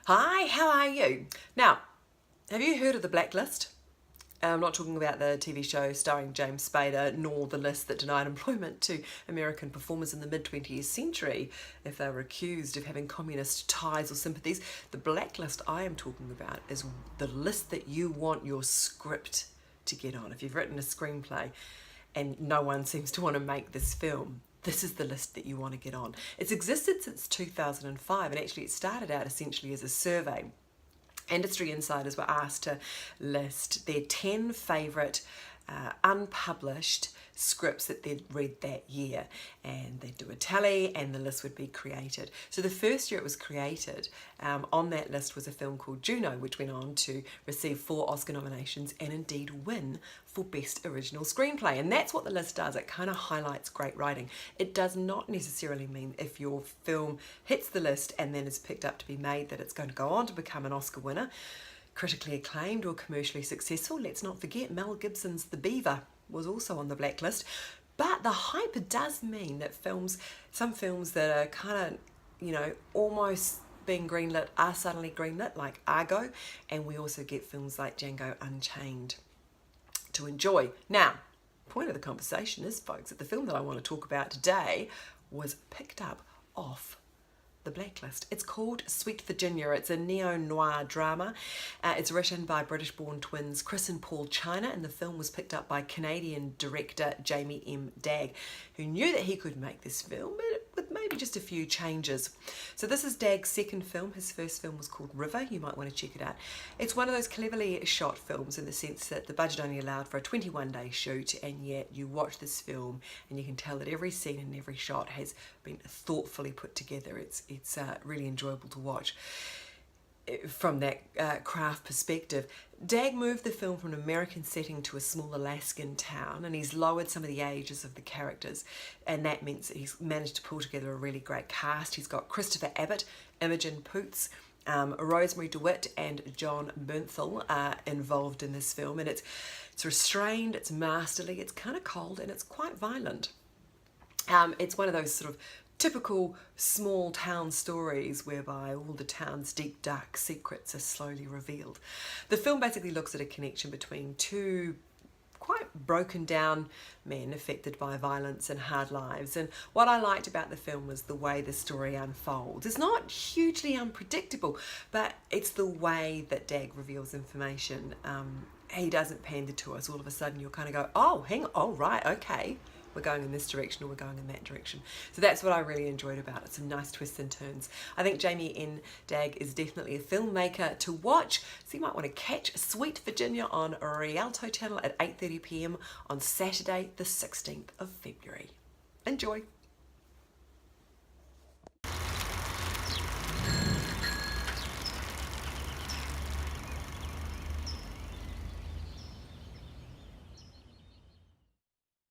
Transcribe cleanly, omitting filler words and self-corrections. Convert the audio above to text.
Hi, how are you? Now, have you heard of the Blacklist? I'm not talking about the TV show starring James Spader, nor the list that denied employment to American performers in the mid-20th century if they were accused of having communist ties or sympathies. The Blacklist I am talking about is the list that you want your script to get on. If you've written a screenplay and no one seems to want to make this film, this is the list that you want to get on. It's existed since 2005, and actually it started out essentially as a survey. Industry insiders were asked to list their 10 favourite unpublished scripts that they'd read that year, and they'd do a tally and the list would be created. So the first year it was created, on that list was a film called Juno, which went on to receive 4 Oscar nominations and indeed win for Best Original Screenplay. And that's what the list does. It kind of highlights great writing. It does not necessarily mean if your film hits the list and then is picked up to be made that it's going to go on to become an Oscar winner, critically acclaimed or commercially successful. Let's not forget Mel Gibson's The Beaver was also on the Blacklist. But the hype does mean that some films that are kind of, almost being greenlit are suddenly greenlit, like Argo, and we also get films like Django Unchained to enjoy. Now, point of the conversation is, folks, that the film that I want to talk about today was picked up off the Blacklist. It's called Sweet Virginia. It's a neo-noir drama. It's written by British-born twins Chris and Paul China, and the film was picked up by Canadian director Jamie M. Dagg, who knew that he could make this film, but with maybe just a few changes. So this is Dagg's second film. His first film was called River. You might want to check it out. It's one of those cleverly shot films in the sense that the budget only allowed for a 21-day shoot, and yet you watch this film and you can tell that every scene and every shot has been thoughtfully put together. It's really enjoyable to watch from that craft perspective. Dagg moved the film from an American setting to a small Alaskan town, and he's lowered some of the ages of the characters, and that means that he's managed to pull together a really great cast. He's got Christopher Abbott, Imogen Poots, Rosemary DeWitt and John Bernthal involved in this film, and it's restrained, it's masterly, it's kind of cold, and it's quite violent. It's one of those sort of typical small town stories whereby all the town's deep dark secrets are slowly revealed. The film basically looks at a connection between two quite broken down men affected by violence and hard lives, and what I liked about the film was the way the story unfolds. It's not hugely unpredictable, but it's the way that Dagg reveals information. He doesn't pander to us. All of a sudden you'll kind of go, oh, hang on, oh right, okay, we're going in this direction or we're going in that direction. So that's what I really enjoyed about it, some nice twists and turns. I think Jamie N. Dagg is definitely a filmmaker to watch, so you might want to catch Sweet Virginia on Rialto channel at 8:30 p.m. on Saturday the 16th of February. Enjoy!